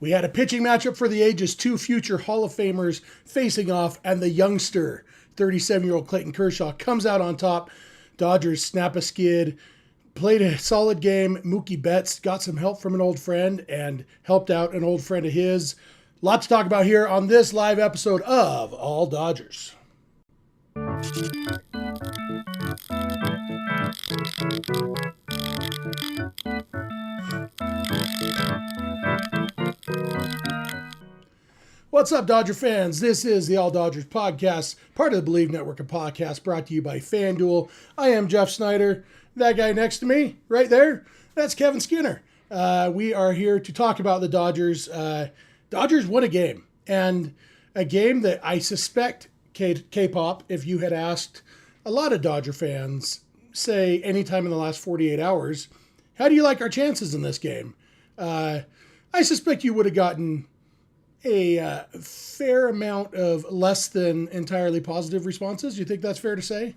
We had a pitching matchup for the ages, two future Hall of Famers facing off, and the youngster, 37-year-old Clayton Kershaw, comes out on top. Dodgers snap a skid, played a solid game. Mookie Betts got some help from an old friend and helped out an old friend of his. Lot to talk about here on this live episode of All Dodgers. What's up, Dodger fans? This is the All Dodgers podcast, part of the Bleav Network of podcasts, brought to you by FanDuel. I am Jeff Snider. That guy next to me, right there, that's Kevin Skinner. We are here to talk about the Dodgers. Dodgers won a game, and a game that I suspect K-pop, if you had asked a lot of Dodger fans, say anytime in the last 48 hours, how do you like our chances in this game? I suspect you would have gotten a fair amount of less than entirely positive responses. You think that's fair to say?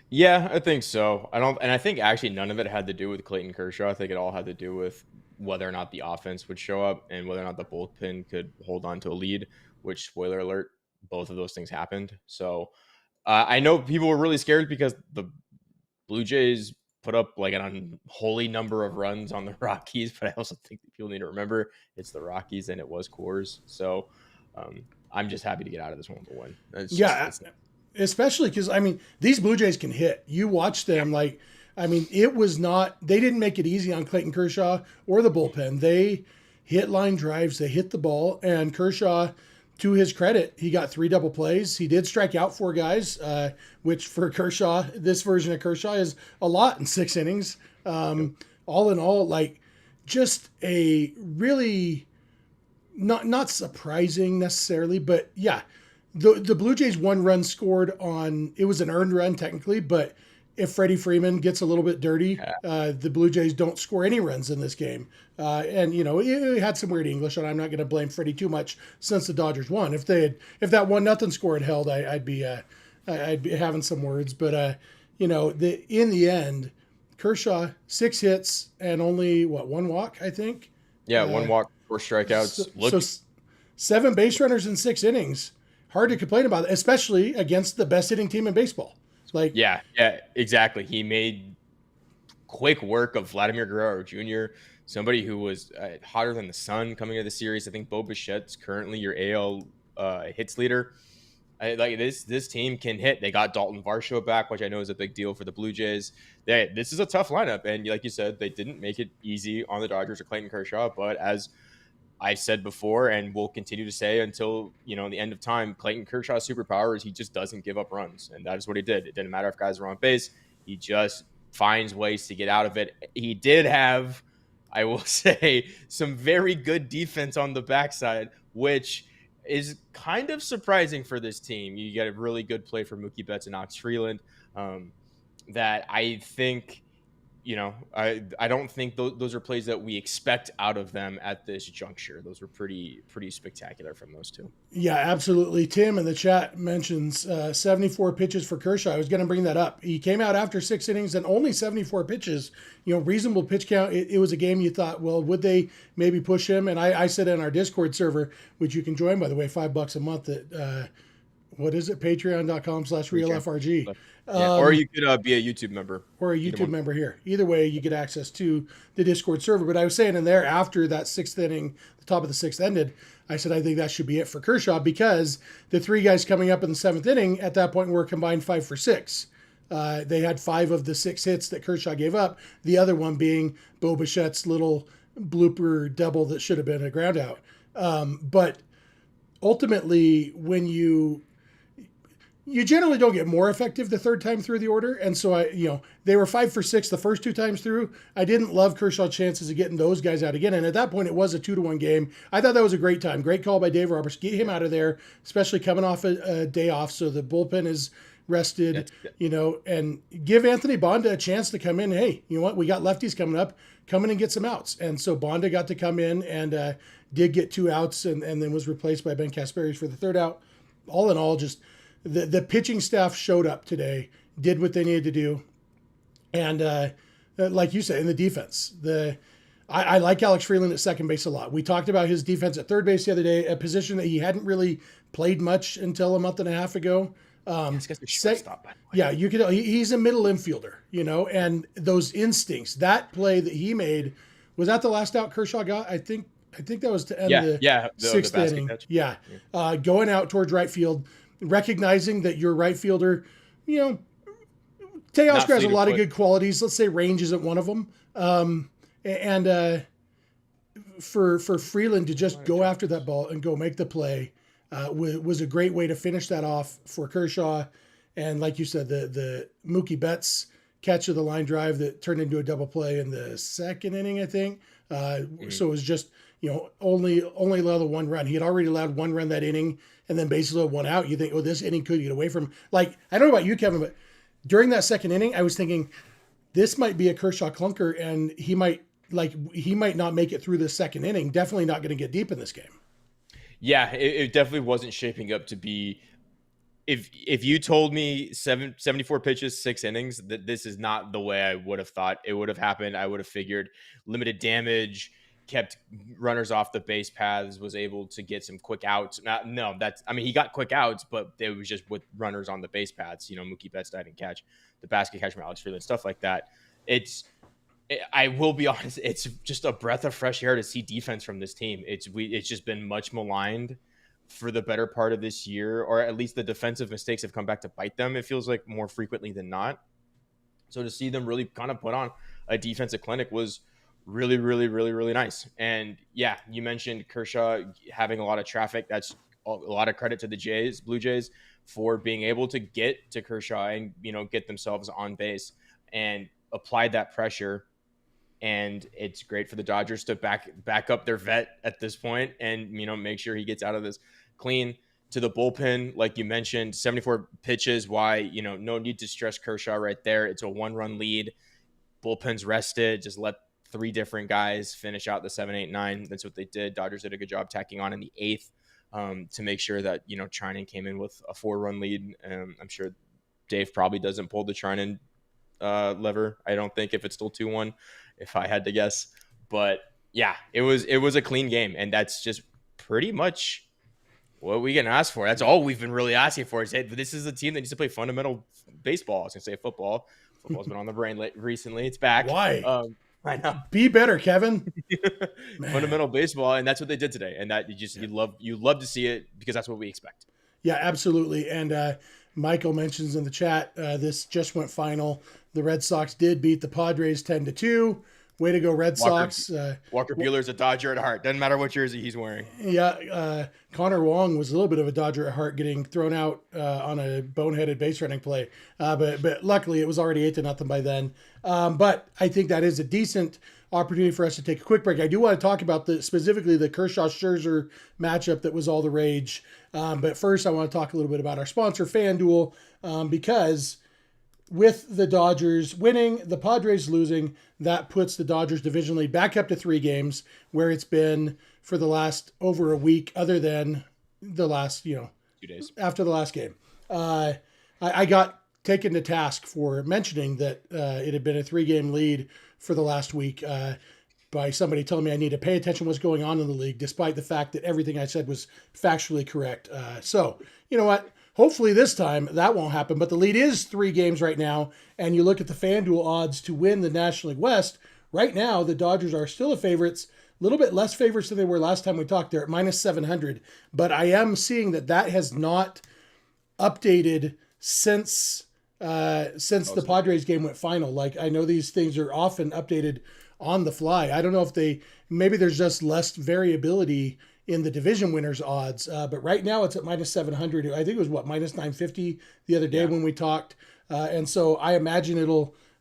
Yeah, I think so. I think actually none of it had to do with Clayton Kershaw. I think it all had to do with whether or not the offense would show up and whether or not the bullpen could hold on to a lead, which, spoiler alert, both of those things happened. So I know people were really scared because the Blue Jays put up like an unholy number of runs on the Rockies, but I also think that people need to remember it's the Rockies and it was Coors. So I'm just happy to get out of this one with a win. Especially because, these Blue Jays can hit. You watch them, it was not, they didn't make it easy on Clayton Kershaw or the bullpen. They hit line drives, they hit the ball, and Kershaw, to his credit, he got 3 double plays. He did strike out 4 guys, which for Kershaw, this version of Kershaw is a lot in 6 innings. All in all, just a really not surprising necessarily, but yeah, the Blue Jays 1 run scored on, it was an earned run technically, but if Freddie Freeman gets a little bit dirty, the Blue Jays don't score any runs in this game. And it had some weird English, and I'm not going to blame Freddie too much since the Dodgers won. If that 1-0 score had held, I'd be having some words. But in the end, Kershaw 6 hits and only 1 walk, I think. Yeah, 1 walk, 4 strikeouts. So 7 base runners in 6 innings. Hard to complain about, especially against the best hitting team in baseball. Yeah, exactly. He made quick work of Vladimir Guerrero Jr., somebody who was hotter than the sun coming into the series. I think Bichette's currently your AL hits leader. This team can hit. They got Dalton Varsho back, which I know is a big deal for the Blue Jays. This is a tough lineup, and like you said, they didn't make it easy on the Dodgers or Clayton Kershaw. But as I've said before and will continue to say until, the end of time, Clayton Kershaw's superpower is he just doesn't give up runs. And that is what he did. It didn't matter if guys were on base. He just finds ways to get out of it. He did have, I will say, some very good defense on the backside, which is kind of surprising for this team. You get a really good play from Mookie Betts and Ox Freeland that I think – I don't think those are plays that we expect out of them at this juncture. Those were pretty spectacular from those two. Yeah, absolutely. Tim in the chat mentions 74 pitches for Kershaw. I was going to bring that up. He came out after 6 innings and only 74 pitches, reasonable pitch count. It was a game you thought, well, would they maybe push him? And I said in our Discord server, which you can join, by the way, $5 a month at, what is it? Patreon.com/RealFRG. Or you could be a YouTube member. Or a YouTube member here. Either way, you get access to the Discord server. But I was saying in there, after that 6th inning, the top of the 6th ended, I said, I think that should be it for Kershaw because the 3 guys coming up in the 7th inning at that point were combined 5 for 6. They had 5 of the 6 hits that Kershaw gave up. The other one being Bichette's little blooper double that should have been a ground out. But ultimately, when you generally don't get more effective the 3rd time through the order. And so they were 5 for 6 the first 2 times through. I didn't love Kershaw's chances of getting those guys out again. And at that point, it was a 2-1 game. I thought that was a great time. Great call by Dave Roberts. Get him out of there, especially coming off a day off. So the bullpen is rested, and give Anthony Bonda a chance to come in. Hey, you know what? We got lefties coming up. Come in and get some outs. And so Bonda got to come in and did get 2 outs and then was replaced by Ben Casparis for the 3rd out. All in all, just the pitching staff showed up today, did what they needed to do. And like you said, in the defense, I like Alex Freeland at second base a lot. We talked about his defense at third base the other day, a position that he hadn't really played much until a month and a half ago. This guy's a shortstop, by the way. Yeah, you could. He's a middle infielder, and those instincts. That play that he made, was that the last out Kershaw got? I think that was to end the sixth inning. Catch. Yeah, going out towards right field, recognizing that your right fielder, Teoscar has a lot of good qualities. Let's say range isn't one of them. For Freeland to just go after that ball and go make the play was a great way to finish that off for Kershaw. And like you said, the Mookie Betts catch of the line drive that turned into a double play in the second inning, I think. So it was just, only allowed one run. He had already allowed one run that inning and then basically one out. You think, this inning could get away from him. Like, I don't know about you, Kevin, but during that second inning, I was thinking this might be a Kershaw clunker and he might not make it through the second inning. Definitely not going to get deep in this game. Yeah, it definitely wasn't shaping up to be. If you told me 74 pitches, 6 innings, that this is not the way I would have thought it would have happened. I would have figured limited damage, kept runners off the base paths, was able to get some quick outs. He got quick outs, but it was just with runners on the base paths. Mookie Betts didn't catch the basket catch from Alex Freeland, stuff like that. I will be honest, it's just a breath of fresh air to see defense from this team. It's just been much maligned for the better part of this year, or at least the defensive mistakes have come back to bite them. It feels like more frequently than not. So to see them really kind of put on a defensive clinic was really, really, really, really nice. And yeah, you mentioned Kershaw having a lot of traffic. That's a lot of credit to the Blue Jays for being able to get to Kershaw and, get themselves on base and apply that pressure. And it's great for the Dodgers to back up their vet at this point and, make sure he gets out of this clean. To the bullpen, like you mentioned, 74 pitches. Why, no need to stress Kershaw right there. It's a 1-run lead. Bullpen's rested. Just let 3 different guys finish out the 7, 8, 9. That's what they did. Dodgers did a good job tacking on in the 8th to make sure that, Treinen came in with a 4-run lead. I'm sure Dave probably doesn't pull the Treinen lever. I don't think, if it's still 2-1, if I had to guess. But yeah, it was a clean game, and that's just pretty much what we can ask for. That's all we've been really asking for. Is, hey, this is a team that needs to play fundamental baseball. I was gonna say football. Football's been on the brain recently. It's back. Why? I know. Be better, Kevin. Fundamental baseball, and that's what they did today. And that you love to see it because that's what we expect. Yeah, absolutely. And Michael mentions in the chat, this just went final. The Red Sox did beat the Padres 10-2. Way to go, Red Sox. Walker Buehler's a Dodger at heart. Doesn't matter what jersey he's wearing. Yeah, Connor Wong was a little bit of a Dodger at heart, getting thrown out on a boneheaded base running play. But luckily, it was already 8-0 by then. But I think that is a decent opportunity for us to take a quick break. I do want to talk about specifically the Kershaw-Scherzer matchup that was all the rage. But first, I want to talk a little bit about our sponsor, FanDuel, because with the Dodgers winning, the Padres losing, that puts the Dodgers division lead back up to 3 games, where it's been for the last over a week, other than the last, 2 days after the last game. I got taken to task for mentioning that it had been a 3-game lead for the last week by somebody telling me I need to pay attention to what's going on in the league, despite the fact that everything I said was factually correct. So, you know what? Hopefully this time that won't happen, but the lead is 3 games right now, and you look at the FanDuel odds to win the National League West. Right now, the Dodgers are still the favorites, a little bit less favorites than they were last time we talked. They're at -700, but I am seeing that has not updated since the Padres game went final. Like, I know these things are often updated on the fly. I don't know if maybe there's just less variability in the division winners odds. But right now it's at -700. I think it was -950 the other day when we talked. And so I imagine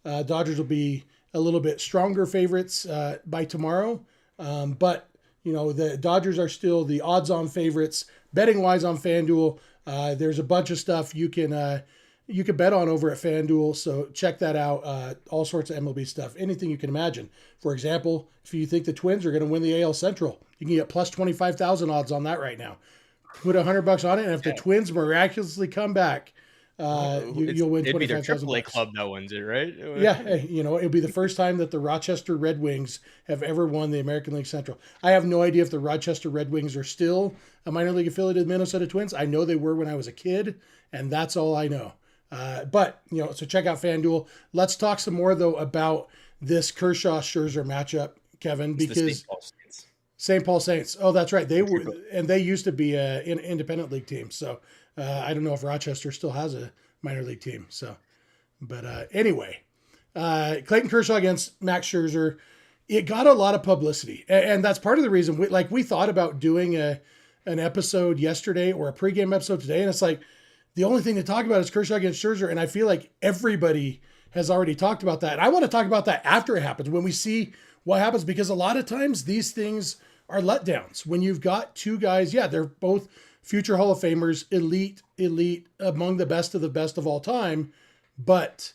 Dodgers will be a little bit stronger favorites by tomorrow. But the Dodgers are still the odds on favorites betting wise on FanDuel. There's a bunch of stuff you can bet on over at FanDuel. So check that out. All sorts of MLB stuff, anything you can imagine. For example, if you think the Twins are going to win the AL Central, you can get plus 25,000 odds on that right now. Put $100 on it, and if the Twins miraculously come back You'll win It'd be their $25,000. AAA club that wins it, right? Yeah, hey, it'll be the first time that the Rochester Red Wings have ever won the American League Central. I have no idea if the Rochester Red Wings are still a minor league affiliate of the Minnesota Twins. I know they were when I was a kid, and that's all I know. But so check out FanDuel. Let's talk some more though about this Kershaw-Scherzer matchup, Kevin, because St. Paul Saints. Oh, that's right. They were, and they used to be an independent league team. So I don't know if Rochester still has a minor league team. So, but anyway, Clayton Kershaw against Max Scherzer. It got a lot of publicity, and that's part of the reason. We thought about doing an episode yesterday or a pregame episode today, and it's like the only thing to talk about is Kershaw against Scherzer, and I feel like everybody has already talked about that. And I want to talk about that after it happens, when we see what happens, because a lot of times these things are letdowns. When you've got two guys, yeah, they're both future Hall of Famers, elite, among the best of all time, but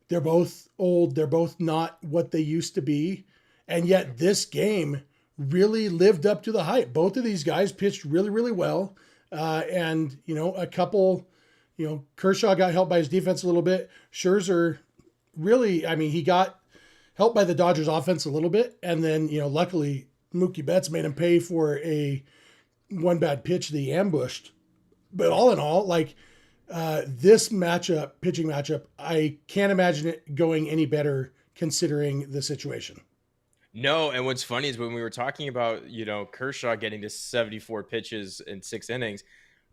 they're both old. They're both not what they used to be. And yet this game really lived up to the hype. Both of these guys pitched really, really well. And, a couple, Kershaw got helped by his defense a little bit. Scherzer really, he got helped by the Dodgers offense a little bit. And then, luckily Mookie Betts made him pay for a one bad pitch that he ambushed. But all in all, this pitching matchup, I can't imagine it going any better considering the situation. No, and what's funny is when we were talking about, Kershaw getting to 74 pitches in 6 innings,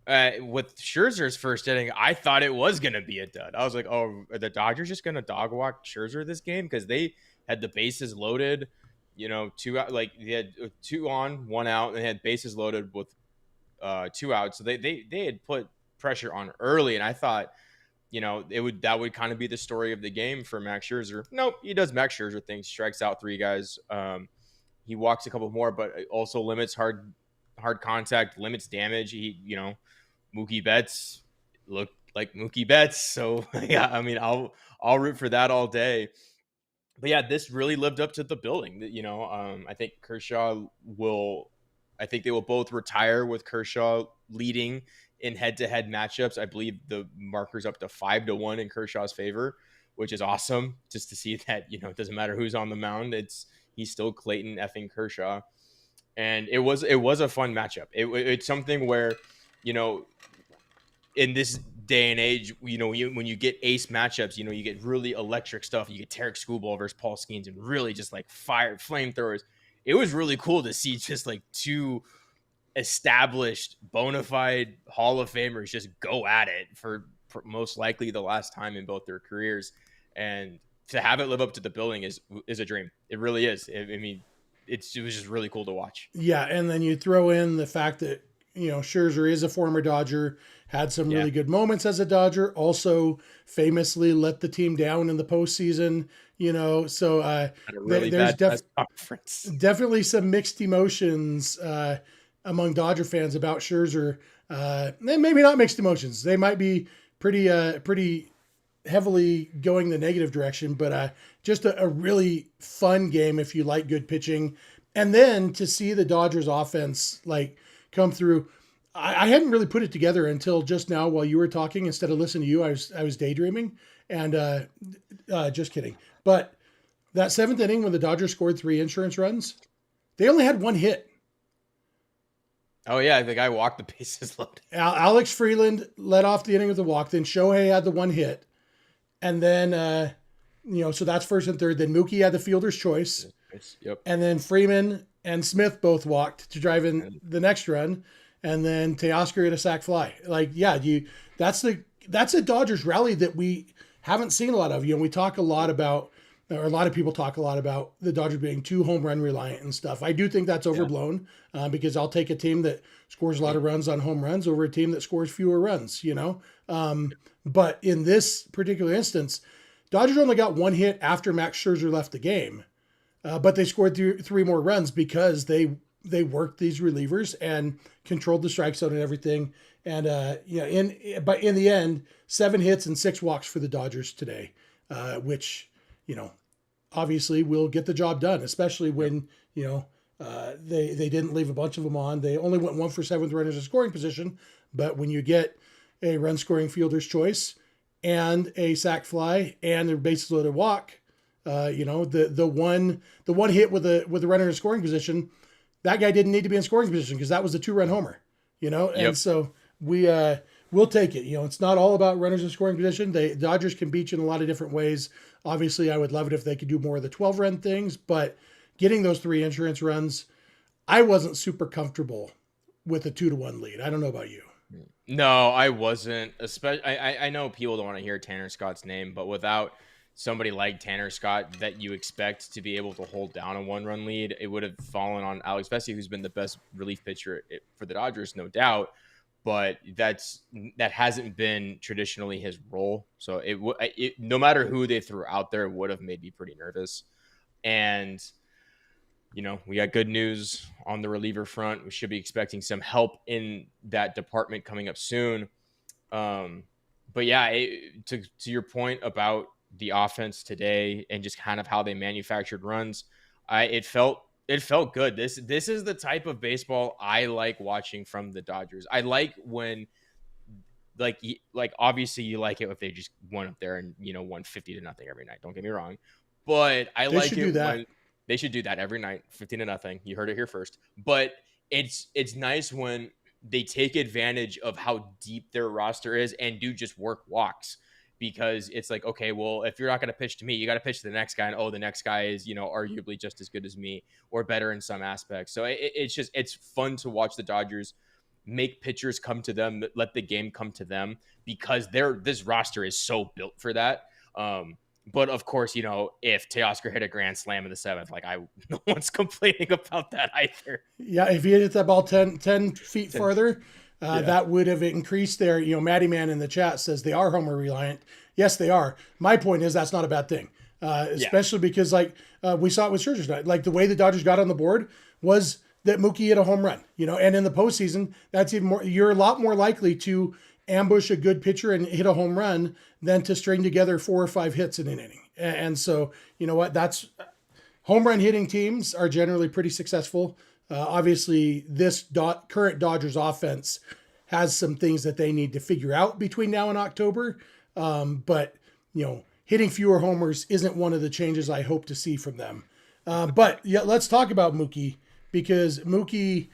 with Scherzer's first inning, I thought it was going to be a dud. I was like, oh, are the Dodgers just going to dog walk Scherzer this game? Because they had the bases loaded, two out, they had 2 on, 1 out, and they had bases loaded with 2 outs. So they had put pressure on early, and I thought, that would kind of be the story of the game for Max Scherzer. Nope, he does Max Scherzer things, strikes out 3 guys. He walks a couple more, but also limits hard contact, limits damage. He, Mookie Betts looked like Mookie Betts. So yeah, I'll root for that all day. But yeah, this really lived up to the building. I think they will both retire with Kershaw leading in head-to-head matchups. I Bleav the marker's up to 5-1 in Kershaw's favor, which is awesome just to see that, it doesn't matter who's on the mound. He's still Clayton effing Kershaw. And it was a fun matchup. It's something where, in this day and age, when you get ace matchups, you get really electric stuff. You get Tarek Skubal versus Paul Skeens and really just flamethrowers. It was really cool to see just 2 established bona fide Hall of Famers just go at it for most likely the last time in both their careers, and to have it live up to the billing is a dream. It really is. It was just really cool to watch. Yeah, and then you throw in the fact that Scherzer is a former Dodger, had some really good moments as a Dodger, also famously let the team down in the postseason. So there's definitely some mixed emotions among Dodger fans about Scherzer. And maybe not mixed emotions. They might be pretty heavily going the negative direction, but just a really fun game if you like good pitching. And then to see the Dodgers offense come through. I hadn't really put it together until just now while you were talking. Instead of listening to you, I was daydreaming, and just kidding. But that 7th inning when the Dodgers scored 3 insurance runs, they only had 1 hit. Oh yeah, the guy walked the bases loaded. Alex Freeland led off the inning with a walk. Then Shohei had the 1 hit, and then so that's first and third. Then Mookie had the fielder's choice. Yep. And then Freeman and Smith both walked to drive in the next run, and then Teoscar had a sac fly. That's a Dodgers rally that we haven't seen a lot of. We talk a lot about, or a lot of people talk a lot about the Dodgers being too home run reliant and stuff. I do think that's overblown because I'll take a team that scores a lot of runs on home runs over a team that scores fewer runs. But in this particular instance, Dodgers only got 1 hit after Max Scherzer left the game. But they scored 3 more runs because they worked these relievers and controlled the strike zone and everything. And but in the end, 7 hits and 6 walks for the Dodgers today, which obviously will get the job done, especially when they didn't leave a bunch of them on. They only went 1 for 7 runners in scoring position, but when you get a run scoring fielder's choice and a sac fly and a bases loaded walk. The one hit with the runner in scoring position, that guy didn't need to be in scoring position because that was a 2-run homer. Yep. And so we'll take it. It's not all about runners in scoring position. The Dodgers can beat you in a lot of different ways. Obviously, I would love it if they could do more of the 12-run things, but getting those 3 insurance runs, I wasn't super comfortable with a 2-1 lead. I don't know about you. No, I wasn't. Especially, I know people don't want to hear Tanner Scott's name, but without somebody like Tanner Scott that you expect to be able to hold down a 1-run lead, it would have fallen on Alex Vesia, who's been the best relief pitcher for the Dodgers, no doubt. But that hasn't been traditionally his role. So it no matter who they threw out there, it would have made me pretty nervous. And we got good news on the reliever front. We should be expecting some help in that department coming up soon. But yeah, to your point about the offense today and just kind of how they manufactured runs, it felt good. This is the type of baseball I like watching from the Dodgers. I like when like obviously you like it if they just went up there and won 50-0 every night. Don't get me wrong, but I They like should it do that. when they should do that every night, 50-0. You heard it here first. But it's nice when they take advantage of how deep their roster is and do just work walks, because it's like, okay, well, if you're not going to pitch to me, you got to pitch to the next guy. And the next guy is, arguably just as good as me or better in some aspects. So it's fun to watch the Dodgers make pitchers come to them, let the game come to them, because this roster is so built for that. But of course, if Teoscar hit a grand slam in the 7th, no one's complaining about that either. Yeah, if he hit that ball 10 feet farther, that would have increased their, Matty Man in the chat says they are homer reliant. Yes, they are. My point is that's not a bad thing, especially because we saw it with Scherzer tonight. Like the way the Dodgers got on the board was that Mookie hit a home run, and in the postseason, that's even more, you're a lot more likely to ambush a good pitcher and hit a home run than to string together 4 or 5 hits in an inning. And so, you know what, that's home run hitting teams are generally pretty successful. Obviously, this current Dodgers offense has some things that they need to figure out between now and October. But, hitting fewer homers isn't one of the changes I hope to see from them. But yeah, let's talk about Mookie, because Mookie,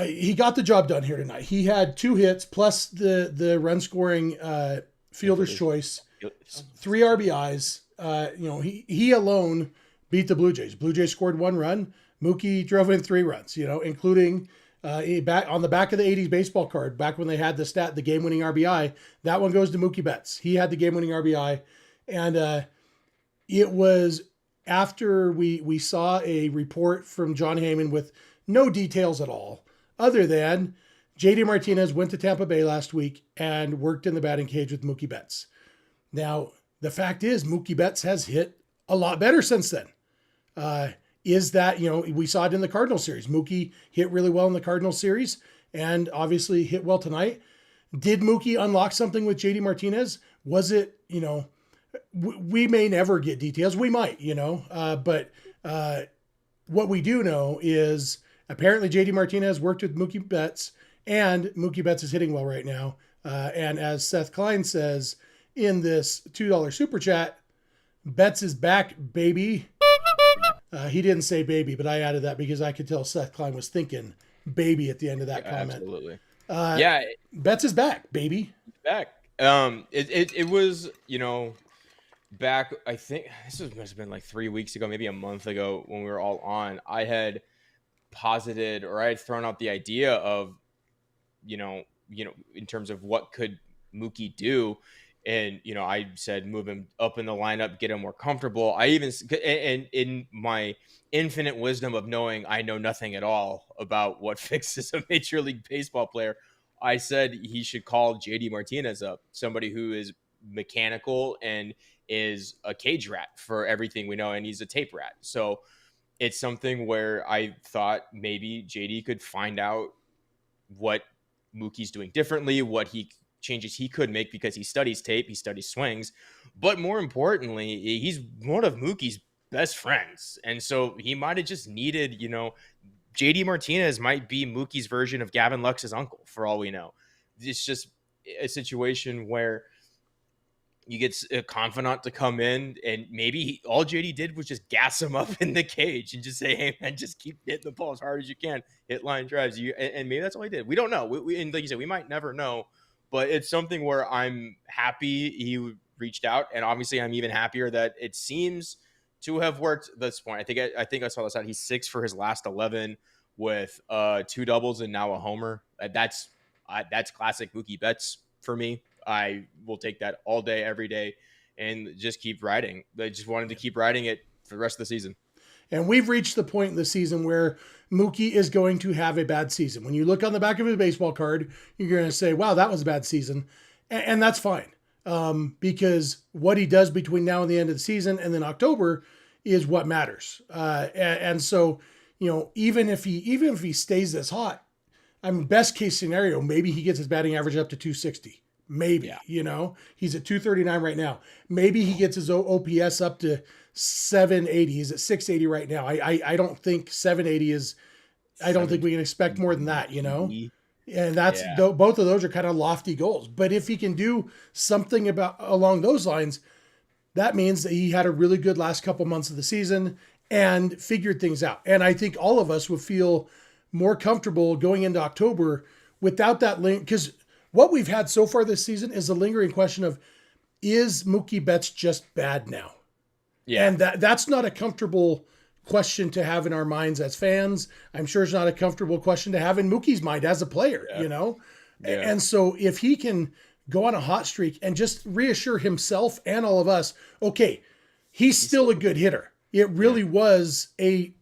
he got the job done here tonight. He had 2 hits plus the run scoring fielder's choice, 3 RBIs. He alone beat the Blue Jays. Blue Jays scored 1 run. Mookie drove in 3 runs, including back on the back of the 80s baseball card, back when they had the game-winning RBI. That one goes to Mookie Betts. He had the game-winning RBI. And it was after we saw a report from John Heyman with no details at all, other than JD Martinez went to Tampa Bay last week and worked in the batting cage with Mookie Betts. Now, the fact is Mookie Betts has hit a lot better since then. Is that, we saw it in the Cardinals series. Mookie hit really well in the Cardinals series and obviously hit well tonight. Did Mookie unlock something with JD Martinez? Was it, we may never get details. We might, but what we do know is apparently JD Martinez worked with Mookie Betts, and Mookie Betts is hitting well right now. And as Seth Klein says in this $2 super chat, Betts is back, baby. He didn't say baby, but I added that because I could tell Seth Klein was thinking baby at the end of that comment. Absolutely. Betts is back, baby. Back. It was, back, I think must have been like 3 weeks ago, maybe a month ago when we were all on, I had posited, or I had thrown out the idea of, in terms of what could Mookie do. And, I said, move him up in the lineup, get him more comfortable. I even, and in my infinite wisdom of knowing I know nothing at all about what fixes a Major League Baseball player, I said he should call JD Martinez up, somebody who is mechanical and is a cage rat for everything we know. And he's a tape rat. So it's something where I thought maybe JD could find out what Mookie's doing differently, what changes he could make, because he studies tape, he studies swings, but more importantly, he's one of Mookie's best friends. And so he might have just needed, JD Martinez might be Mookie's version of Gavin Lux's uncle for all we know. it's just a situation where you get a confidant to come in, and maybe all JD did was just gas him up in the cage and just say, "Hey man, just keep hitting the ball as hard as you can, hit line drives." And maybe that's all he did. We don't know. And like you said, we might never know. But it's something where I'm happy he reached out, and obviously I'm even happier that it seems to have worked at this point. I think I saw this out. He's 6 for his last 11 with 2 doubles and now a homer. That's classic Mookie Betts for me. I will take that all day, every day, and just keep riding. I just wanted to keep riding it for the rest of the season. And we've reached the point in the season where Mookie is going to have a bad season. When you look on the back of his baseball card, you're going to say, wow, that was a bad season. And that's fine. Because what he does between now and the end of the season and then October is what matters. And so, even if he stays this hot, I mean, best case scenario, maybe he gets his batting average up to 260. Maybe, he's at 239 right now. Maybe he gets his OPS up to 780. He's at 680 right now. I don't think 780 is, I don't think we can expect more than that, and that's, both of those are kind of lofty goals. But if he can do something along those lines, that means that he had a really good last couple months of the season and figured things out. And I think all of us would feel more comfortable going into October without that link, because what we've had so far this season is the lingering question of, is Mookie Betts just bad now? Yeah. And that's not a comfortable question to have in our minds as fans. I'm sure it's not a comfortable question to have in Mookie's mind as a player, Yeah. And so if he can go on a hot streak and just reassure himself and all of us, okay, he's still a good hitter. It really was a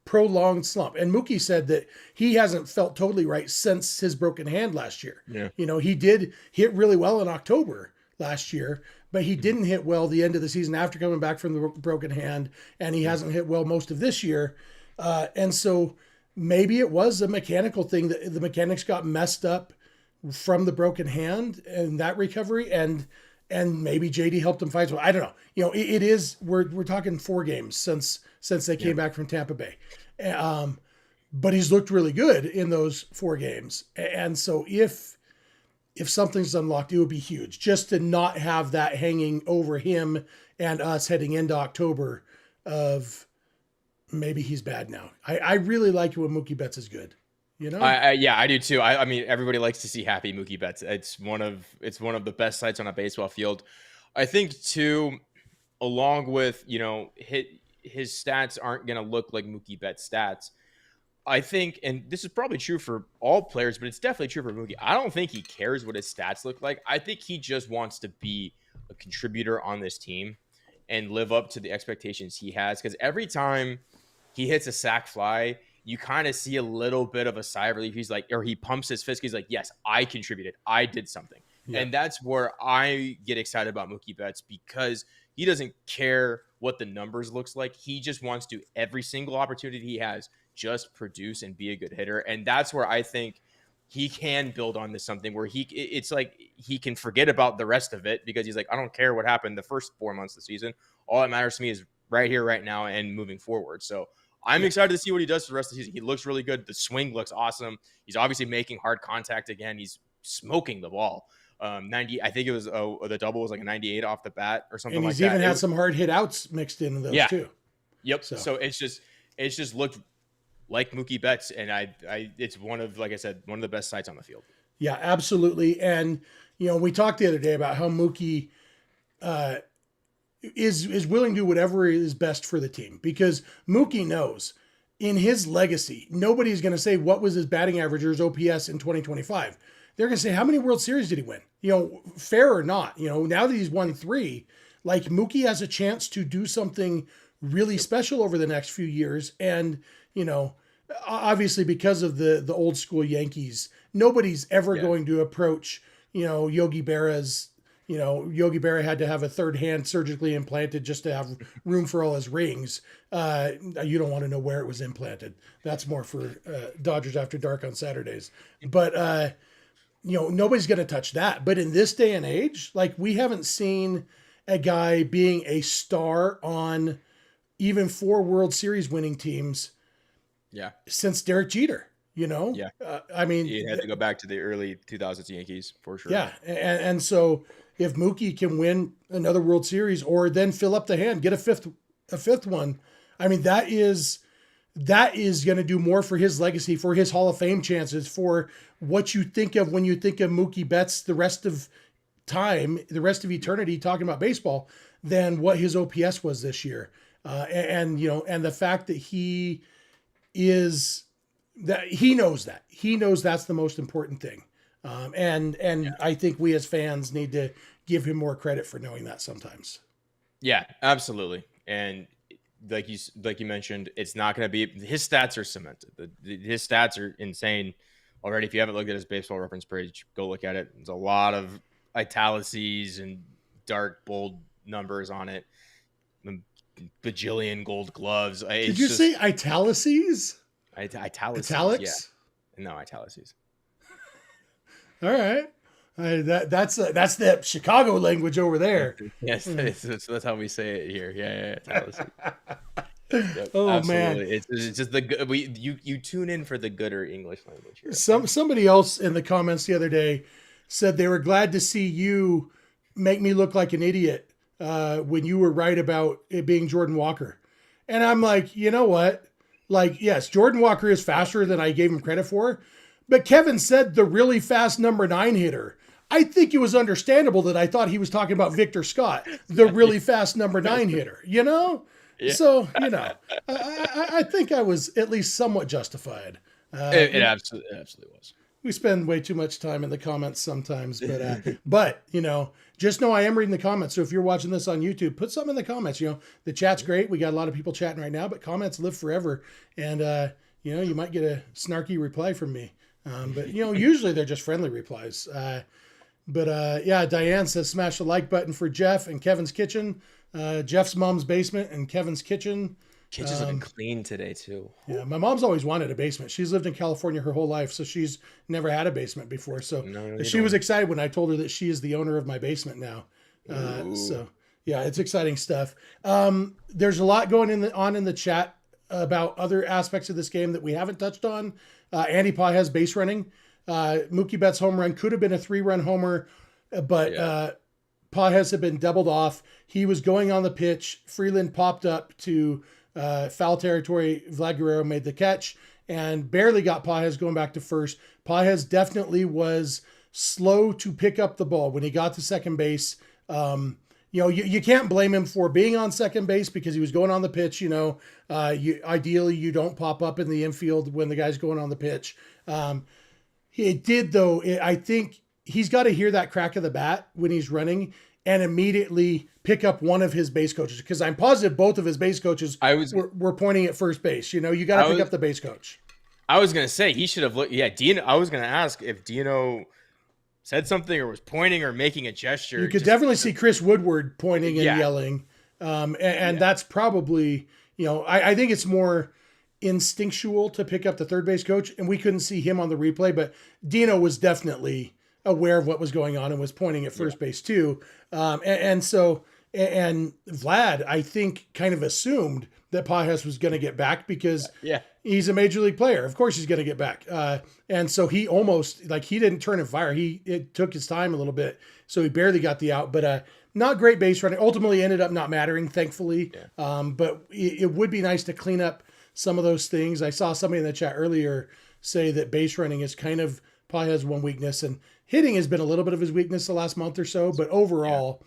prolonged slump. And Mookie said that he hasn't felt totally right since his broken hand last year. Yeah. He did hit really well in October last year, but he didn't hit well the end of the season after coming back from the broken hand, and he hasn't hit well most of this year. And so maybe it was a mechanical thing, that the mechanics got messed up from the broken hand and that recovery, and maybe JD helped him fight. So I don't know. It is, we're talking 4 games since they came back from Tampa Bay. But he's looked really good in those 4 games. And so if something's unlocked, it would be huge just to not have that hanging over him and us heading into October of maybe he's bad now. I really like it when Mookie Betts is good. I do too. I mean, everybody likes to see happy Mookie Betts. It's one of the best sights on a baseball field. I think too, along with, his stats aren't going to look like Mookie Betts stats. I think, and this is probably true for all players, but it's definitely true for Mookie. I don't think he cares what his stats look like. I think he just wants to be a contributor on this team and live up to the expectations he has. Because every time he hits a sac fly, you kind of see a little bit of a sigh of relief. He's like, or he pumps his fist. He's like, yes, I contributed. I did something. Yeah. And that's where I get excited about Mookie Betts, because he doesn't care what the numbers looks like. He just wants to, every single opportunity he has, just produce and be a good hitter. And that's where I think he can build on this something where it's like he can forget about the rest of it, because he's like, I don't care what happened the first 4 months of the season. All that matters to me is right here, right now, and moving forward. So I'm excited to see what he does for the rest of the season. He looks really good. The swing looks awesome. He's obviously making hard contact again. He's smoking the ball. 90, I think it was the double was like a 98 off the bat or something like that. And he's even had some hard hit outs mixed in those too. Yep. So it's just looked like Mookie Betts, and it's one of, like I said, one of the best sights on the field. Yeah, absolutely. And we talked the other day about how Mookie is willing to do whatever is best for the team, because Mookie knows in his legacy, nobody's going to say what was his batting average or his OPS in 2025. They're going to say, how many World Series did he win? Fair or not, now that he's won 3, like Mookie has a chance to do something really special over the next few years. And, obviously because of the old school Yankees, nobody's ever going to approach, Yogi Berra's, Yogi Berra had to have a third hand surgically implanted just to have room for all his rings. You don't want to know where it was implanted. That's more for Dodgers After Dark on Saturdays. But, nobody's going to touch that. But in this day and age, like, we haven't seen a guy being a star on even 4 World Series winning teams since Derek Jeter. Yeah. I mean, You had to go back to the early 2000s Yankees for sure. yeah, and so if Mookie can win another World Series or then fill up the hand, get a fifth one, I mean that is going to do more for his legacy, for his Hall of Fame chances, for what you think of when you think of Mookie Betts the rest of time, the rest of eternity talking about baseball than what his OPS was this year. And the fact that he knows that's the most important thing. And I think we as fans need to give him more credit for knowing that sometimes. Yeah, absolutely. And like you mentioned, it's not going to be, his stats are cemented. His stats are insane already. If you haven't looked at his baseball reference page, go look at it. There's a lot of italices and dark bold numbers on it. Bajillion gold gloves. Did you say italices? Italics? Italics? Yeah. No, italices. All right. That's the Chicago language over there. Yes, that's how we say it here. Yeah, italices. Yep, oh absolutely. man, it's just you tune in for the gooder English language here. Somebody else in the comments the other day said they were glad to see you make me look like an idiot when you were right about it being Jordan Walker. And I'm like, you know what? Like, yes, Jordan Walker is faster than I gave him credit for, but Kevin said the really fast number 9 hitter. I think it was understandable that I thought he was talking about Victor Scott, the really fast number 9 hitter, Yeah. So, I think I was at least somewhat justified. It absolutely was. We spend way too much time in the comments sometimes, but just know I am reading the comments. So if you're watching this on YouTube, put something in the comments. The chat's great. We got a lot of people chatting right now, but comments live forever. And, you might get a snarky reply from me. But usually they're just friendly replies. Diane says, smash the like button for Jeff and Kevin's kitchen. Jeff's mom's basement and Kevin's kitchen. Kitchen's looking clean today too. Yeah, my mom's always wanted a basement. She's lived in California her whole life, so she's never had a basement before. So she was excited when I told her that she is the owner of my basement now. So yeah, it's exciting stuff. There's a lot going on in the chat about other aspects of this game that we haven't touched on. Andy Pages base running. Mookie Betts home run could have been a 3-run homer, but Pages had been doubled off. He was going on the pitch. Freeland popped up to foul territory. Vlad Guerrero made the catch and barely got Pages going back to first. Pages definitely was slow to pick up the ball when he got to second base. You can't blame him for being on second base because he was going on the pitch. Ideally you don't pop up in the infield when the guy's going on the pitch. He did though. I think he's got to hear that crack of the bat when he's running and immediately pick up one of his base coaches, because I'm positive both of his base coaches were pointing at first base. You got to pick up the base coach. I was going to say he should have looked. Yeah, Dino. I was going to ask if Dino said something or was pointing or making a gesture. You could definitely see Chris Woodward pointing and yelling. That's probably, I think it's more instinctual to pick up the third base coach, and we couldn't see him on the replay, but Dino was definitely aware of what was going on and was pointing at first base too. And Vlad, I think, kind of assumed that Pages was going to get back because he's a major league player. Of course he's going to get back. And so he almost, he didn't turn and fire. It took his time a little bit. So he barely got the out, but not great base running. Ultimately ended up not mattering, thankfully. But it would be nice to clean up some of those things. I saw somebody in the chat earlier say that base running is kind of Pages' one weakness, and hitting has been a little bit of his weakness the last month or so, but overall,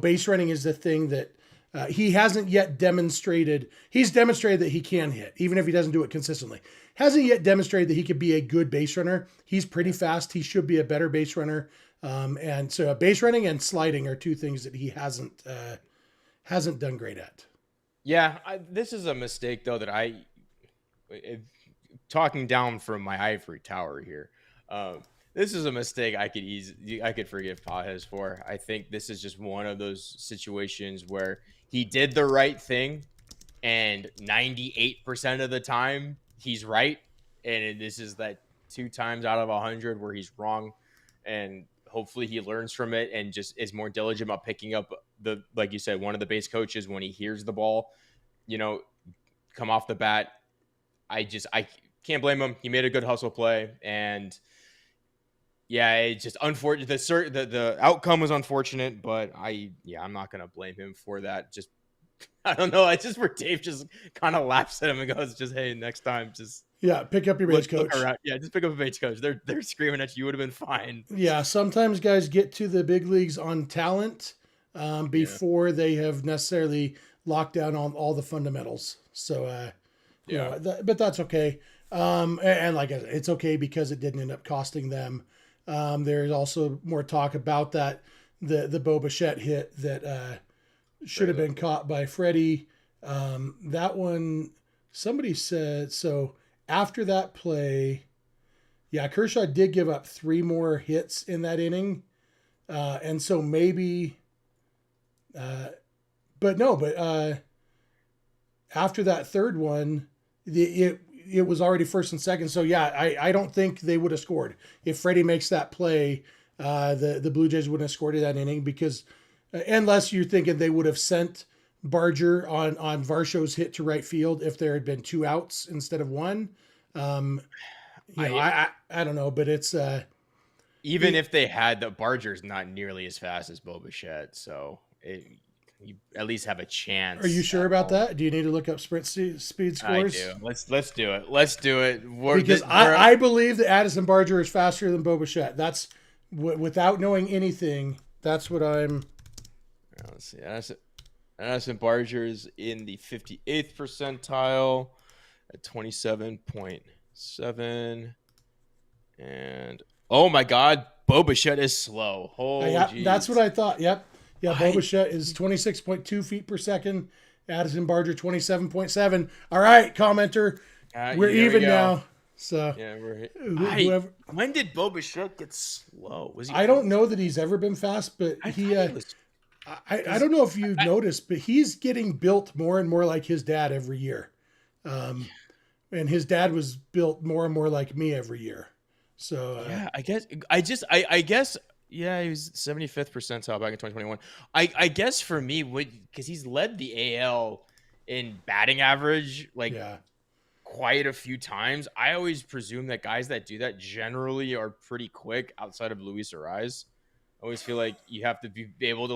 base running is the thing that he hasn't yet demonstrated. He's demonstrated that he can hit, even if he doesn't do it consistently. Hasn't yet demonstrated that he could be a good base runner. He's pretty fast. He should be a better base runner. And so base running and sliding are two things that he hasn't done great at. Yeah, this is a mistake, though, that talking down from my ivory tower here. This is a mistake I could forgive Pages for. I think this is just one of those situations where he did the right thing, and 98% of the time he's right, and this is that 2 times out of 100 where he's wrong, and hopefully he learns from it and just is more diligent about picking up like you said, one of the base coaches when he hears the ball, come off the bat. can't blame him. He made a good hustle play, and yeah, it's just unfortunate. The outcome was unfortunate, but I'm not gonna blame him for that. Just I don't know. I just where Dave just kind of laughs at him and goes, "Just hey, next time, just pick up your base coach. around. Yeah, just pick up a base coach. They're screaming at you. You would have been fine." Yeah, sometimes guys get to the big leagues on talent before they have necessarily locked down on all the fundamentals. So, but that's okay. And like I said, it's okay because it didn't end up costing them. There's also more talk about that the Bo Bichette hit that should have been caught by Freddie. That one, somebody said so. After that play, Kershaw did give up 3 more hits in that inning. And so maybe, but after that third one, it was already first and second. So I don't think they would have scored. If Freddie makes that play, the Blue Jays wouldn't have scored in that inning because unless you're thinking they would have sent Barger on Varsho's hit to right field if there had been 2 outs instead of 1. I don't know, but it's even if they had, the Barger's not nearly as fast as Bo Bichette, so you at least have a chance. Are you sure about that? Do you need to look up sprint speed scores? I do. Let's do it. Let's do it. Because I believe that Addison Barger is faster than Bo Bichette. That's without knowing anything. That's what I'm. Let's see. Addison Barger is in the 58th percentile at 27.7. And oh my God, Bo Bichette is slow. That's what I thought. Yep. Yeah, Bo Bichette is 26.2 feet per second. Addison Barger 27.7. All right, commenter, we're even now. So yeah, whoever. When did Bo Bichette get slow? Was he? I don't know that he's ever been fast, but I don't know if you've noticed, but he's getting built more and more like his dad every year. And his dad was built more and more like me every year. So I guess he was 75th percentile back in 2021. I guess for me, because he's led the AL in batting average quite a few times. I always presume that guys that do that generally are pretty quick outside of Luis Ariz. I always feel like you have to be able to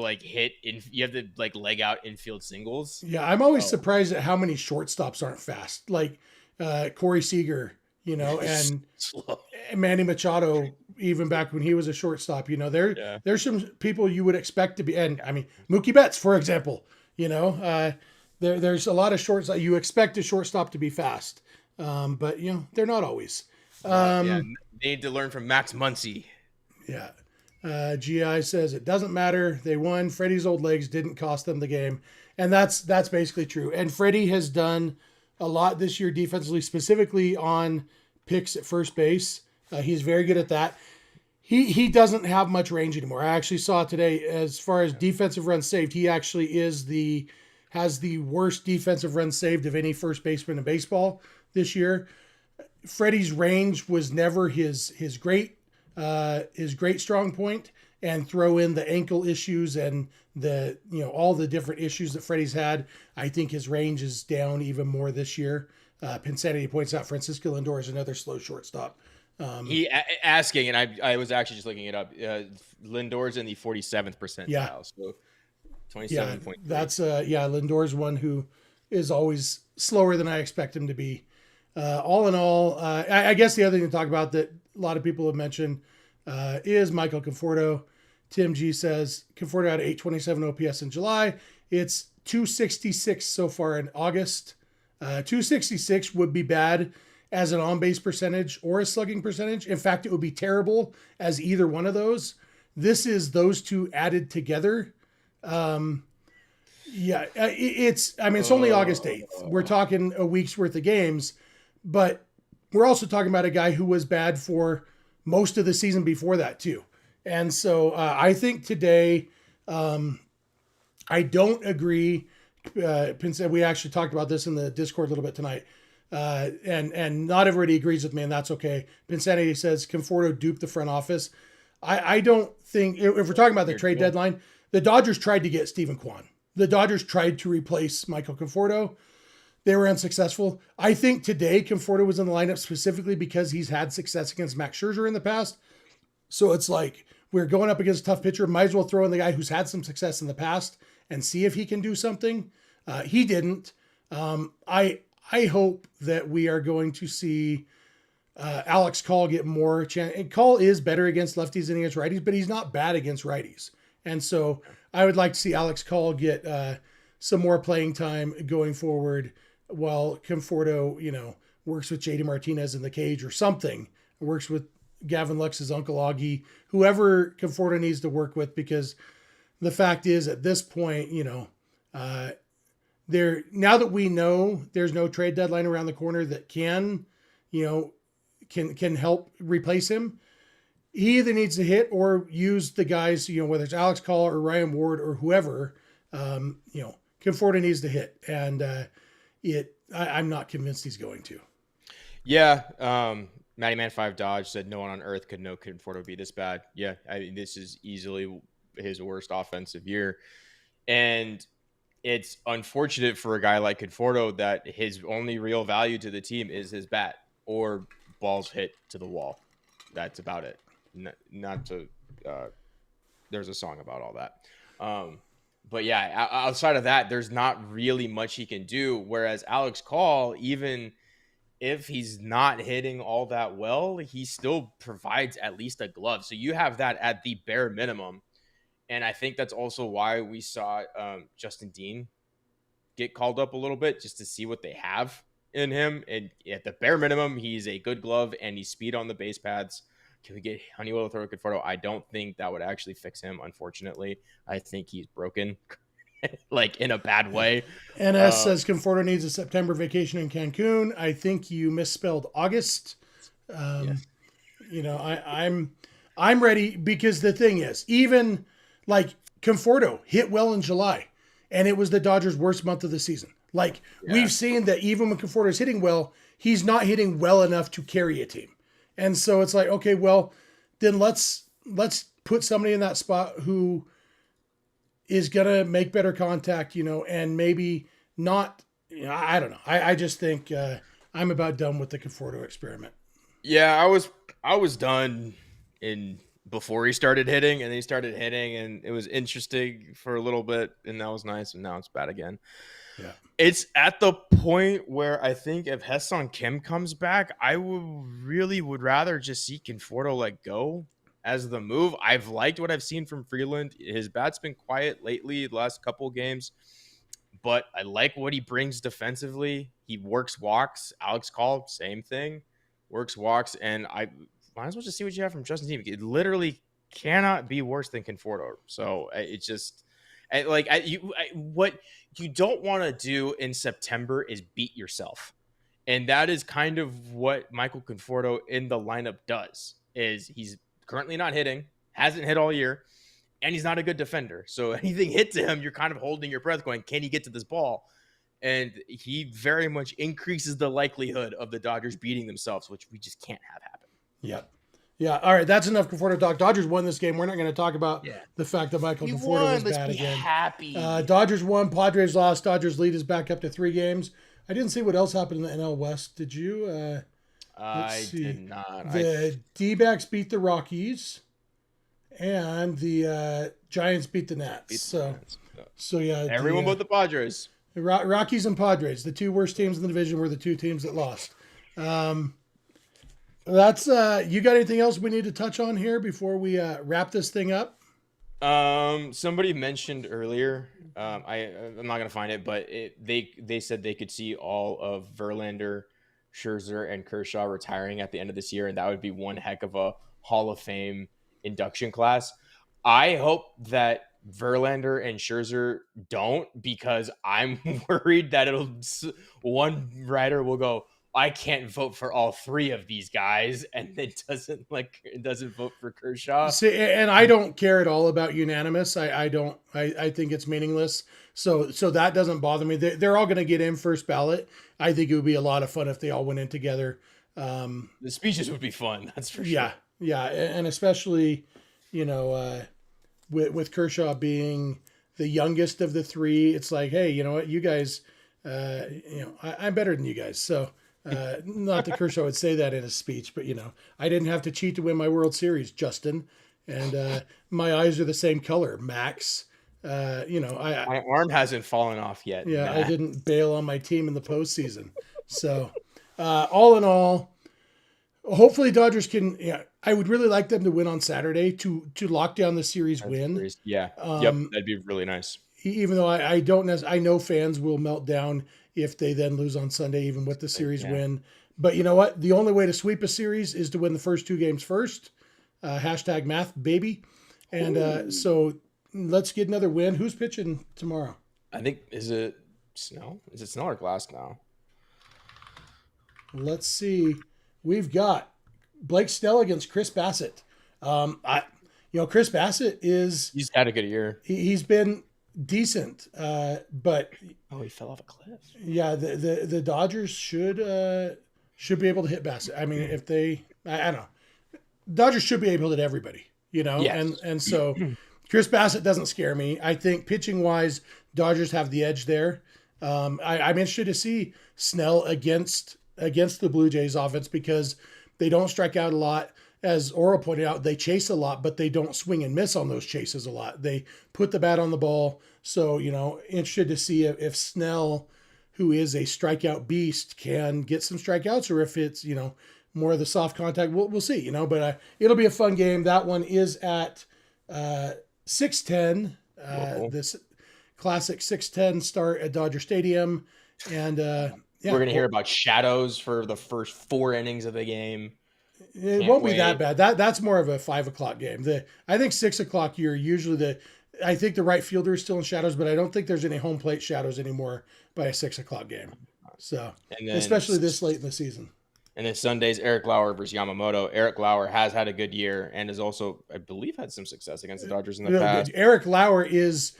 you have to leg out infield singles. Yeah, I'm always surprised at how many shortstops aren't fast. Like Corey Seager, and Manny Machado, even back when he was a shortstop, there's some people you would expect to be, and I mean, Mookie Betts, for example, there's a lot of shortstop. You expect a shortstop to be fast, but they're not always. They need to learn from Max Muncy. Yeah. GI says it doesn't matter. They won. Freddie's old legs didn't cost them the game. And that's basically true. And Freddie has done a lot this year defensively, specifically on picks at first base. He's very good at that. He doesn't have much range anymore. I actually saw today, as far as defensive runs saved, he actually has the worst defensive runs saved of any first baseman in baseball this year. Freddie's range was never his great strong point, and throw in the ankle issues and the all the different issues that Freddie's had. I think his range is down even more this year. Pinsanity points out Francisco Lindor is another slow shortstop. Asking, and I was actually just looking it up. Lindor's in the 47th percentile. Yeah. So 27. Yeah, that's Lindor's one who is always slower than I expect him to be. All in all, I guess the other thing to talk about that a lot of people have mentioned is Michael Conforto. Tim G says Conforto had 827 OPS in July. It's 266 so far in August. 266 would be bad as an on-base percentage or a slugging percentage. In fact, it would be terrible as either one of those. This is those two added together. It's only August 8th. We're talking a week's worth of games, but we're also talking about a guy who was bad for most of the season before that too. And so I think today, I don't agree. We actually talked about this in the Discord a little bit tonight. And not everybody agrees with me, and that's okay. Pinsanity says Conforto duped the front office. I don't think, if we're talking about the trade deadline, the Dodgers tried to get Stephen Kwan. The Dodgers tried to replace Michael Conforto. They were unsuccessful. I think today Conforto was in the lineup specifically because he's had success against Max Scherzer in the past. So it's like we're going up against a tough pitcher. Might as well throw in the guy who's had some success in the past and see if he can do something. He didn't. I hope that we are going to see Alex Call get more chance. And Call is better against lefties than against righties, but he's not bad against righties. And so I would like to see Alex Call get some more playing time going forward while Conforto, works with JD Martinez in the cage or something, works with Gavin Lux's Uncle Augie, whoever Conforto needs to work with, because the fact is at this point, now that we know there's no trade deadline around the corner that can help replace him, he either needs to hit or use the guys, whether it's Alex Call or Ryan Ward or whoever, Conforto needs to hit. And I'm not convinced he's going to. Yeah. Matty Man 5 Dodge said no one on earth could know Conforto be this bad. Yeah. I mean, this is easily his worst offensive year. And it's unfortunate for a guy like Conforto that his only real value to the team is his bat or balls hit to the wall. That's about it. Not to, there's a song about all that. But yeah, outside of that, there's not really much he can do. Whereas Alex Call, even if he's not hitting all that well, he still provides at least a glove. So you have that at the bare minimum. And I think that's also why we saw Justin Dean get called up a little bit, just to see what they have in him. And at the bare minimum, he's a good glove and he's speed on the base paths. Can we get Honeywell to throw to Conforto? I don't think that would actually fix him, unfortunately. I think he's broken, like in a bad way. NS says Conforto needs a September vacation in Cancun. I think you misspelled August. Yes. I'm ready, because the thing is, even like Conforto hit well in July, and it was the Dodgers' worst month of the season. Like we've seen that even when Conforto is hitting well, he's not hitting well enough to carry a team. And so it's like, okay, well, then let's put somebody in that spot who is going to make better contact, and maybe not, I don't know. I just think I'm about done with the Conforto experiment. Yeah, I was done before he started hitting, and then he started hitting, and it was interesting for a little bit, and that was nice, and now it's bad again. Yeah. It's at the point where I think if Ha-Seong Kim comes back, I would rather just see Conforto let go as the move. I've liked what I've seen from Freeland. His bat's been quiet lately, the last couple games, but I like what he brings defensively. He works walks. Alex Call, same thing. Works walks, and I might as well just see what you have from Justin Team. It literally cannot be worse than Conforto. So it's just what you don't want to do in September is beat yourself. And that is kind of what Michael Conforto in the lineup does. Is he's currently not hitting, hasn't hit all year, and he's not a good defender. So anything hit to him, you're kind of holding your breath going, can he get to this ball? And he very much increases the likelihood of the Dodgers beating themselves, which we just can't have happen. Yeah. Yeah. All right. That's enough Conforto talk. Dodgers won this game. We're not going to talk about the fact that Michael Conforto was bad again. Happy. Dodgers won. Padres lost. Dodgers lead is back up to 3 games. I didn't see what else happened in the NL West. Did you? I did not. The D-backs beat the Rockies, and the Giants beat the Nats. So yeah. Everyone but the Padres. The Rockies and Padres, the 2 worst teams in the division, were the 2 teams that lost. That's you got anything else we need to touch on here before we wrap this thing up? Somebody mentioned earlier, I'm not gonna find it, but they said they could see all of Verlander, Scherzer, and Kershaw retiring at the end of this year, and that would be one heck of a Hall of Fame induction class. I hope that Verlander and Scherzer don't, because I'm worried that one writer will go, I can't vote for all 3 of these guys, and it doesn't vote for Kershaw. See, and I don't care at all about unanimous. I think it's meaningless. So that doesn't bother me. They're all going to get in first ballot. I think it would be a lot of fun if they all went in together. The speeches would be fun. That's for sure. Yeah. And especially, with Kershaw being the youngest of the 3, it's like, hey, you know what, you guys, I'm better than you guys. So not that Kershaw would say that in his speech, but I didn't have to cheat to win my World Series, Justin. And my eyes are the same color, Max. My arm hasn't fallen off yet. Yeah, Matt. I didn't bail on my team in the postseason. So all in all, hopefully Dodgers can. Yeah, I would really like them to win on Saturday to lock down the series win. Yeah. Yep. That'd be really nice. Even though I don't I know fans will melt down if they then lose on Sunday, even with the series win. But you know what? The only way to sweep a series is to win the first 2 games first. Hashtag math, baby. And so let's get another win. Who's pitching tomorrow? I think, is it Snell? Is it Snell or Glass now? Let's see. We've got Blake Snell against Chris Bassett. Chris Bassett he's had a good year. He's been decent, but he fell off a cliff. Yeah, the Dodgers should be able to hit Bassett. I mean, if they, I don't know, Dodgers should be able to hit everybody, Yes. and so Chris Bassett doesn't scare me. I think pitching wise, Dodgers have the edge there. I'm interested to see Snell against the Blue Jays offense because they don't strike out a lot. As Oro pointed out, they chase a lot, but they don't swing and miss on those chases a lot. They put the bat on the ball. So, interested to see if Snell, who is a strikeout beast, can get some strikeouts or if it's, more of the soft contact. We'll see, but it'll be a fun game. That one is at 6:10. This classic 6:10 start at Dodger Stadium. And we're going to hear about shadows for the first 4 innings of the game. It won't be that bad. That's more of a 5 o'clock game. I think 6 o'clock you're usually I think the right fielder is still in shadows, but I don't think there's any home plate shadows anymore by a 6 o'clock game. So especially this late in the season. And then Sunday's Eric Lauer versus Yamamoto. Eric Lauer has had a good year and has also, I believe, had some success against the Dodgers in the past. Eric Lauer is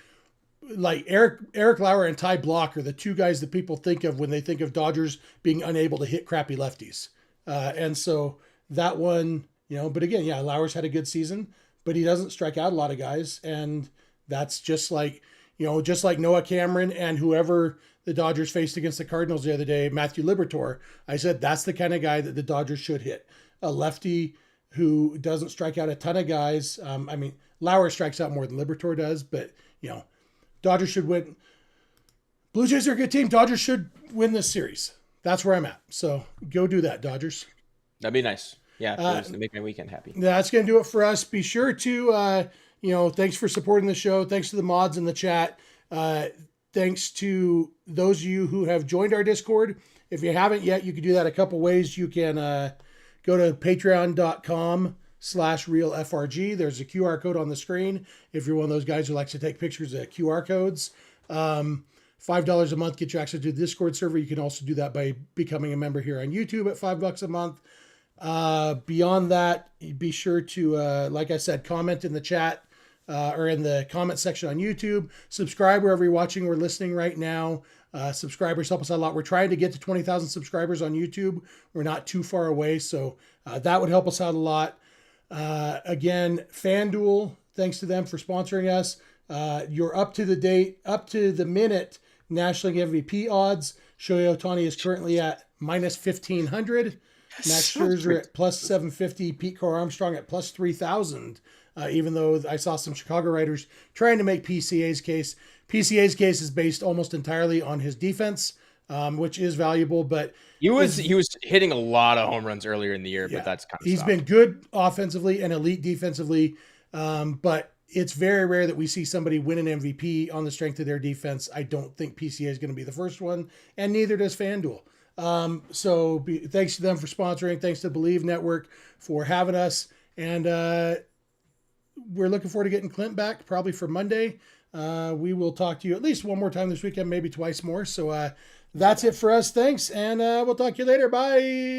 like Eric Lauer and Ty Block are the 2 guys that people think of when they think of Dodgers being unable to hit crappy lefties. And so that one, but again, Lauer's had a good season, but he doesn't strike out a lot of guys. And that's just like Noah Cameron and whoever the Dodgers faced against the Cardinals the other day, Matthew Liberatore. I said, that's the kind of guy that the Dodgers should hit. A lefty who doesn't strike out a ton of guys. Lauer strikes out more than Liberatore does, but Dodgers should win. Blue Jays are a good team. Dodgers should win this series. That's where I'm at. So go do that, Dodgers. That'd be nice. Yeah, to make my weekend happy. That's going to do it for us. Be sure to, thanks for supporting the show. Thanks to the mods in the chat. Thanks to those of you who have joined our Discord. If you haven't yet, you can do that a couple ways. You can go to patreon.com/realfrg. There's a QR code on the screen. If you're one of those guys who likes to take pictures of QR codes, $5 a month gets you access to the Discord server. You can also do that by becoming a member here on YouTube at $5 a month. Beyond that, be sure to, like I said, comment in the chat or in the comment section on YouTube. Subscribe wherever you're watching or listening right now. Subscribers help us out a lot. We're trying to get to 20,000 subscribers on YouTube. We're not too far away, so that would help us out a lot. Again, FanDuel, thanks to them for sponsoring us. You're up to the minute National League MVP odds. Shohei Ohtani is currently at minus 1,500. Max Scherzer at plus 750. Pete Crow Armstrong at plus 3,000. Even though I saw some Chicago writers trying to make PCA's case. PCA's case is based almost entirely on his defense, which is valuable. But he was hitting a lot of home runs earlier in the year, but that's kind of he's stopped. been good offensively and elite defensively, but it's very rare that we see somebody win an MVP on the strength of their defense. I don't think PCA is going to be the first one, and neither does FanDuel. Thanks to them for sponsoring. Thanks to Bleav Network for having us. And we're looking forward to getting Clint back probably for Monday. We will talk to you at least one more time this weekend, maybe twice more. So that's it for us. Thanks. And we'll talk to you later. Bye.